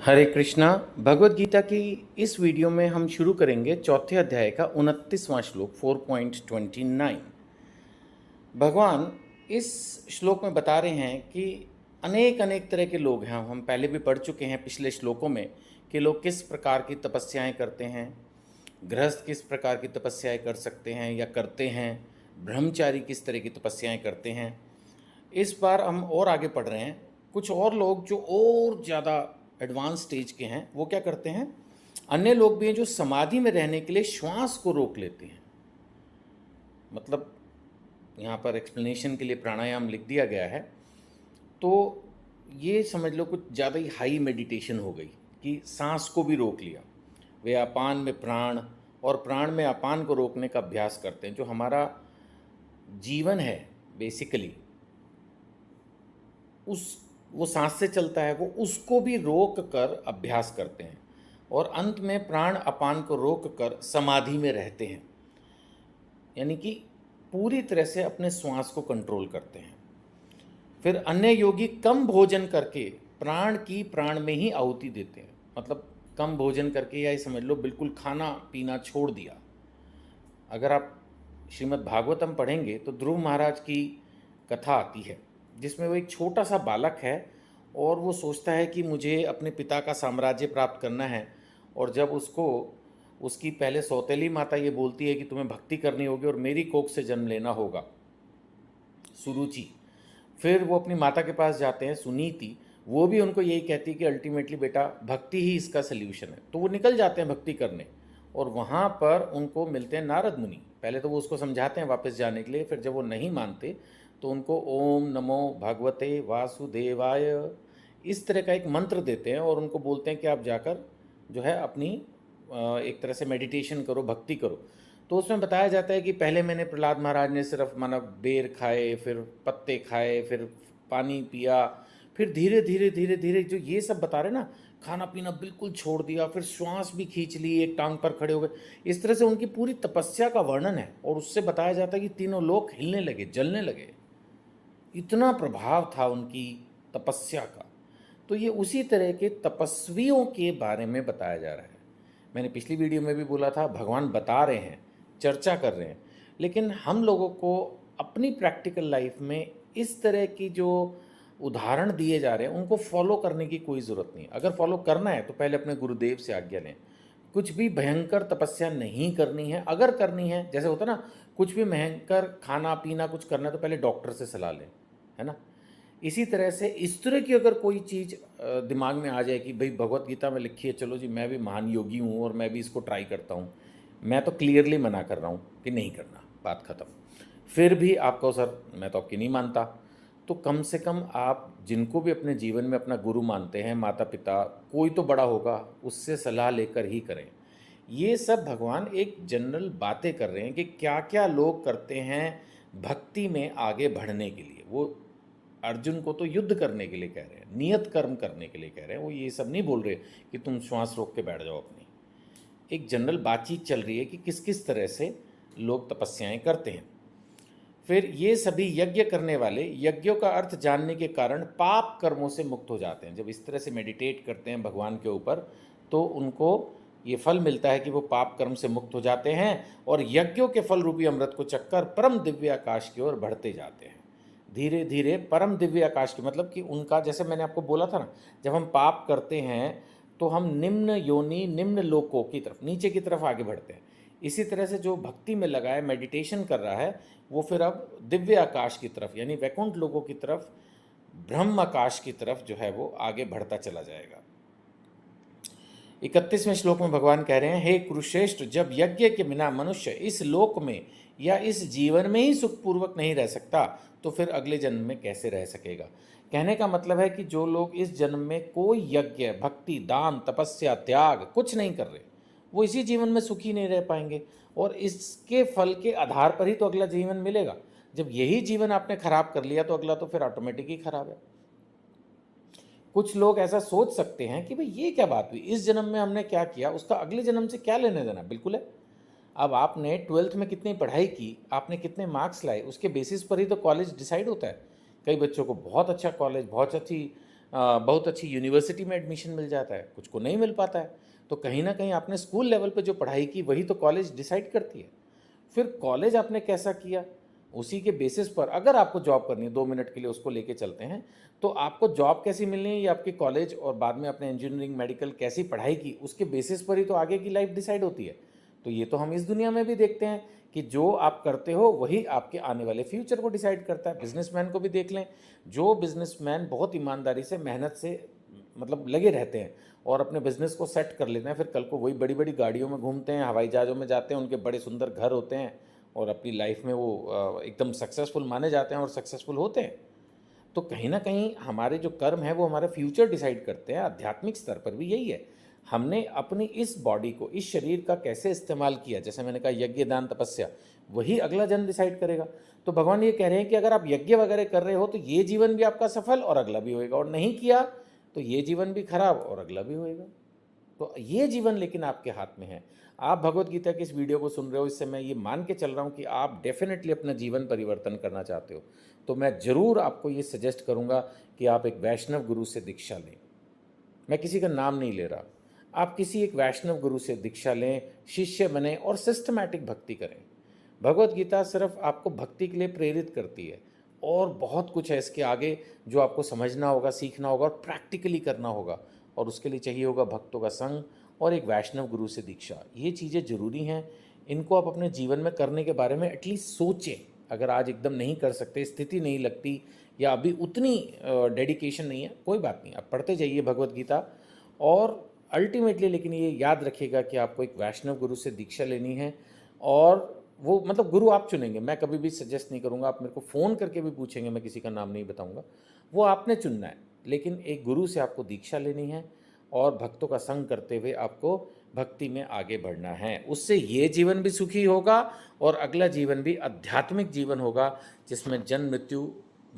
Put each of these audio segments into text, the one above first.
हरे कृष्णा। भगवत गीता की इस वीडियो में हम शुरू करेंगे चौथे अध्याय का 29वां श्लोक 4.29। भगवान इस श्लोक में बता रहे हैं कि अनेक अनेक तरह के लोग हैं। हम पहले भी पढ़ चुके हैं पिछले श्लोकों में कि लोग किस प्रकार की तपस्याएं करते हैं, गृहस्थ किस प्रकार की तपस्याएं कर सकते हैं या करते हैं, ब्रह्मचारी किस तरह की तपस्याएं करते हैं। इस बार हम और आगे पढ़ रहे हैं। कुछ और लोग जो और ज़्यादा एडवांस स्टेज के हैं वो क्या करते हैं, अन्य लोग भी हैं जो समाधि में रहने के लिए श्वास को रोक लेते हैं। मतलब यहाँ पर एक्सप्लेनेशन के लिए प्राणायाम लिख दिया गया है, तो ये समझ लो कुछ ज़्यादा ही हाई मेडिटेशन हो गई कि सांस को भी रोक लिया। वे अपान में प्राण और प्राण में अपान को रोकने का अभ्यास करते हैं। जो हमारा जीवन है बेसिकली वो सांस से चलता है, वो उसको भी रोक कर अभ्यास करते हैं और अंत में प्राण अपान को रोक कर समाधि में रहते हैं, यानी कि पूरी तरह से अपने श्वास को कंट्रोल करते हैं। फिर अन्य योगी कम भोजन करके प्राण की प्राण में ही आहुति देते हैं। मतलब कम भोजन करके, या ये समझ लो बिल्कुल खाना पीना छोड़ दिया। अगर आप श्रीमद् भागवतम पढ़ेंगे तो ध्रुव महाराज की कथा आती है जिसमें वो एक छोटा सा बालक है और वो सोचता है कि मुझे अपने पिता का साम्राज्य प्राप्त करना है। और जब उसको उसकी पहले सौतेली माता ये बोलती है कि तुम्हें भक्ति करनी होगी और मेरी कोख से जन्म लेना होगा, सुरुचि। फिर वो अपनी माता के पास जाते हैं, सुनीति। वो भी उनको यही कहती है कि अल्टीमेटली बेटा भक्ति ही इसका सल्यूशन है। तो वो निकल जाते हैं भक्ति करने और वहाँ पर उनको मिलते हैं नारद मुनि। पहले तो वो उसको समझाते हैं वापस जाने के लिए, फिर जब वो नहीं मानते तो उनको ओम नमो भगवते वासुदेवाय इस तरह का एक मंत्र देते हैं और उनको बोलते हैं कि आप जाकर जो है अपनी एक तरह से मेडिटेशन करो, भक्ति करो। तो उसमें बताया जाता है कि पहले मैंने प्रहलाद महाराज ने सिर्फ माना बेर खाए, फिर पत्ते खाए, फिर पानी पिया, फिर धीरे धीरे धीरे धीरे जो ये सब बता रहे ना, खाना पीना बिल्कुल छोड़ दिया, फिर श्वास भी खींच ली, एक टांग पर खड़े हो गए। इस तरह से उनकी पूरी तपस्या का वर्णन है और उससे बताया जाता है कि तीनों लोग हिलने लगे, जलने लगे। इतना प्रभाव था उनकी तपस्या का। तो ये उसी तरह के तपस्वियों के बारे में बताया जा रहा है। मैंने पिछली वीडियो में भी बोला था, भगवान बता रहे हैं, चर्चा कर रहे हैं, लेकिन हम लोगों को अपनी प्रैक्टिकल लाइफ में इस तरह की जो उदाहरण दिए जा रहे हैं उनको फॉलो करने की कोई ज़रूरत नहीं। अगर फॉलो करना है तो पहले अपने गुरुदेव से आज्ञा लें। कुछ भी भयंकर तपस्या नहीं करनी है। अगर करनी है, जैसे होता ना, कुछ भी भयंकर खाना पीना कुछ करना है तो पहले डॉक्टर से सलाह लें, है ना। इसी तरह से इस तरह की अगर कोई चीज़ दिमाग में आ जाए कि भाई भगवत गीता में लिखी है, चलो जी मैं भी महान योगी हूँ और मैं भी इसको ट्राई करता हूँ, मैं तो क्लियरली मना कर रहा हूँ कि नहीं करना, बात ख़त्म। फिर भी आप कहो सर मैं तो आपकी नहीं मानता, तो कम से कम आप जिनको भी अपने जीवन में अपना गुरु मानते हैं, माता पिता, कोई तो बड़ा होगा, उससे सलाह लेकर ही करें। ये सब भगवान एक जनरल बातें कर रहे हैं कि क्या क्या लोग करते हैं भक्ति में आगे बढ़ने के लिए। वो अर्जुन को तो युद्ध करने के लिए कह रहे हैं, नियत कर्म करने के लिए कह रहे हैं। वो ये सब नहीं बोल रहे कि तुम श्वास रोक के बैठ जाओ अपनी। एक जनरल बातचीत चल रही है कि किस किस तरह से लोग तपस्याएं करते हैं। फिर ये सभी यज्ञ करने वाले यज्ञों का अर्थ जानने के कारण पाप कर्मों से मुक्त हो जाते हैं। जब इस तरह से मेडिटेट करते हैं भगवान के ऊपर तो उनको ये फल मिलता है कि वो पाप कर्म से मुक्त हो जाते हैं और यज्ञों के फल रूपी अमृत को चक्कर परम दिव्य आकाश की ओर बढ़ते जाते हैं। धीरे धीरे परम दिव्य आकाश की, मतलब कि उनका, जैसे मैंने आपको बोला था ना, जब हम पाप करते हैं तो हम निम्न योनि, निम्न लोकों की तरफ, नीचे की तरफ आगे बढ़ते हैं। इसी तरह से जो भक्ति में लगा है, मेडिटेशन कर रहा है, वो फिर अब दिव्य आकाश की तरफ, यानी वैकुंठ लोकों की तरफ, ब्रह्म आकाश की तरफ जो है वो आगे बढ़ता चला जाएगा। 31वें श्लोक में भगवान कह रहे हैं, हे कुरुश्रेष्ठ, जब यज्ञ के बिना मनुष्य इस लोक में या इस जीवन में ही सुखपूर्वक नहीं रह सकता तो फिर अगले जन्म में कैसे रह सकेगा। कहने का मतलब है कि जो लोग इस जन्म में कोई यज्ञ, भक्ति, दान, तपस्या, त्याग कुछ नहीं कर रहे, वो इसी जीवन में सुखी नहीं रह पाएंगे और इसके फल के आधार पर ही तो अगला जीवन मिलेगा। जब यही जीवन आपने खराब कर लिया तो अगला तो फिर ऑटोमेटिक ही खराब है। कुछ लोग ऐसा सोच सकते हैं कि भाई ये क्या बात हुई, इस जन्म में हमने क्या किया, उसका अगले जन्म से क्या लेने देना। बिल्कुल है। अब आपने 12th में कितनी पढ़ाई की, आपने कितने मार्क्स लाए, उसके बेसिस पर ही तो कॉलेज डिसाइड होता है। कई बच्चों को बहुत अच्छा कॉलेज, बहुत अच्छी बहुत अच्छी यूनिवर्सिटी में एडमिशन मिल जाता है, कुछ को नहीं मिल पाता है। तो कहीं ना कहीं आपने स्कूल लेवल पे जो पढ़ाई की वही तो कॉलेज डिसाइड करती है। फिर कॉलेज आपने कैसा किया, उसी के बेसिस पर अगर आपको जॉब करनी है, 2 मिनट के लिए उसको लेके चलते हैं, तो आपको जॉब कैसी मिलनी है ये आपके कॉलेज और बाद में आपने इंजीनियरिंग मेडिकल कैसी पढ़ाई की उसके बेसिस पर ही तो आगे की लाइफ डिसाइड होती है। तो ये तो हम इस दुनिया में भी देखते हैं कि जो आप करते हो वही आपके आने वाले फ्यूचर को डिसाइड करता है। बिजनेसमैन को भी देख लें, जो बिजनेसमैन बहुत ईमानदारी से मेहनत से मतलब लगे रहते हैं और अपने बिजनेस को सेट कर लेते हैं, फिर कल को वही बड़ी बड़ी गाड़ियों में घूमते हैं, हवाई जहाज़ों में जाते हैं, उनके बड़े सुंदर घर होते हैं और अपनी लाइफ में वो एकदम सक्सेसफुल माने जाते हैं और सक्सेसफुल होते हैं। तो कहीं ना कहीं हमारे जो कर्म है वो हमारा फ्यूचर डिसाइड करते हैं। आध्यात्मिक स्तर पर भी यही है, हमने अपनी इस बॉडी को, इस शरीर का कैसे इस्तेमाल किया, जैसे मैंने कहा यज्ञ दान तपस्या, वही अगला जन्म डिसाइड करेगा। तो भगवान ये कह रहे हैं कि अगर आप यज्ञ वगैरह कर रहे हो तो ये जीवन भी आपका सफल और अगला भी होएगा, और नहीं किया तो ये जीवन भी खराब और अगला भी होएगा। तो ये जीवन लेकिन आपके हाथ में है। आप भगवत गीता की इस वीडियो को सुन रहे हो, इससे मैं ये मान के चल रहा हूँ कि आप डेफिनेटली अपना जीवन परिवर्तन करना चाहते हो। तो मैं ज़रूर आपको ये सजेस्ट करूँगा कि आप एक वैष्णव गुरु से दीक्षा लें। मैं किसी का नाम नहीं ले रहा, आप किसी एक वैष्णव गुरु से दीक्षा लें, शिष्य बने और सिस्टमैटिक भक्ति करें। भगवत गीता सिर्फ आपको भक्ति के लिए प्रेरित करती है, और बहुत कुछ है इसके आगे जो आपको समझना होगा, सीखना होगा और प्रैक्टिकली करना होगा, और उसके लिए चाहिए होगा भक्तों का संग और एक वैष्णव गुरु से दीक्षा। ये चीज़ें ज़रूरी हैं, इनको आप अपने जीवन में करने के बारे में एटलीस्ट सोचें। अगर आज एकदम नहीं कर सकते, स्थिति नहीं लगती या अभी उतनी डेडिकेशन नहीं है, कोई बात नहीं, आप पढ़ते जाइए भगवत गीता। और अल्टीमेटली लेकिन ये याद रखिएगा कि आपको एक वैष्णव गुरु से दीक्षा लेनी है, और वो मतलब गुरु आप चुनेंगे, मैं कभी भी सजेस्ट नहीं करूँगा। आप मेरे को फ़ोन करके भी पूछेंगे, मैं किसी का नाम नहीं बताऊँगा, वो आपने चुनना है। लेकिन एक गुरु से आपको दीक्षा लेनी है और भक्तों का संग करते हुए आपको भक्ति में आगे बढ़ना है। उससे ये जीवन भी सुखी होगा और अगला जीवन भी आध्यात्मिक जीवन होगा, जिसमें जन्म मृत्यु,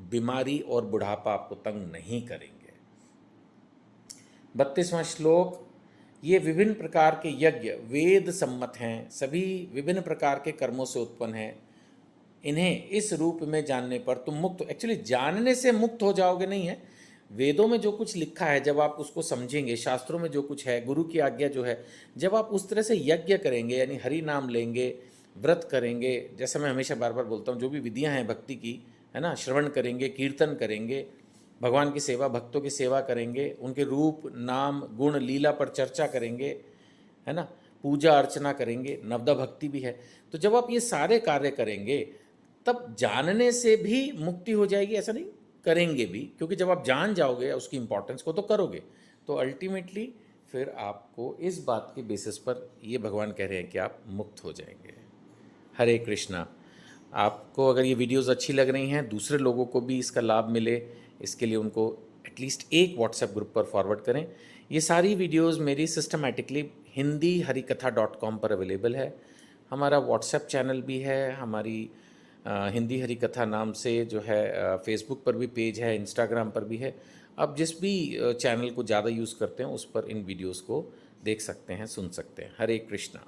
बीमारी और बुढ़ापा आपको तंग नहीं करेंगे। 32वां श्लोक, ये विभिन्न प्रकार के यज्ञ वेद सम्मत हैं, सभी विभिन्न प्रकार के कर्मों से उत्पन्न हैं। इन्हें इस रूप में जानने पर तुम मुक्त, एक्चुअली जानने से मुक्त हो जाओगे नहीं है, वेदों में जो कुछ लिखा है जब आप उसको समझेंगे, शास्त्रों में जो कुछ है, गुरु की आज्ञा जो है, जब आप उस तरह से यज्ञ करेंगे, यानी हरि नाम लेंगे, व्रत करेंगे, जैसा मैं हमेशा बार बार बोलता हूँ, जो भी विधियाँ हैं भक्ति की, है ना, श्रवण करेंगे, कीर्तन करेंगे, भगवान की सेवा, भक्तों की सेवा करेंगे, उनके रूप नाम गुण लीला पर चर्चा करेंगे, है ना, पूजा अर्चना करेंगे, नवदा भक्ति भी है। तो जब आप ये सारे कार्य करेंगे तब जानने से भी मुक्ति हो जाएगी, ऐसा नहीं, करेंगे भी, क्योंकि जब आप जान जाओगे उसकी इंपॉर्टेंस को तो करोगे। तो अल्टीमेटली फिर आपको इस बात के बेसिस पर ये भगवान कह रहे हैं कि आप मुक्त हो जाएंगे। हरे कृष्णा। आपको अगर ये वीडियोस अच्छी लग रही हैं, दूसरे लोगों को भी इसका लाभ मिले, इसके लिए उनको एटलीस्ट एक व्हाट्सएप ग्रुप पर फॉरवर्ड करें। ये सारी वीडियोस मेरी सिस्टमैटिकली hindiharikatha.com पर अवेलेबल है। हमारा व्हाट्सएप चैनल भी है, हमारी हिंदी हरी कथा नाम से जो है फेसबुक पर भी पेज है, इंस्टाग्राम पर भी है। आप जिस भी चैनल को ज़्यादा यूज़ करते हैं उस पर इन वीडियोस को देख सकते हैं, सुन सकते हैं। हरे कृष्णा।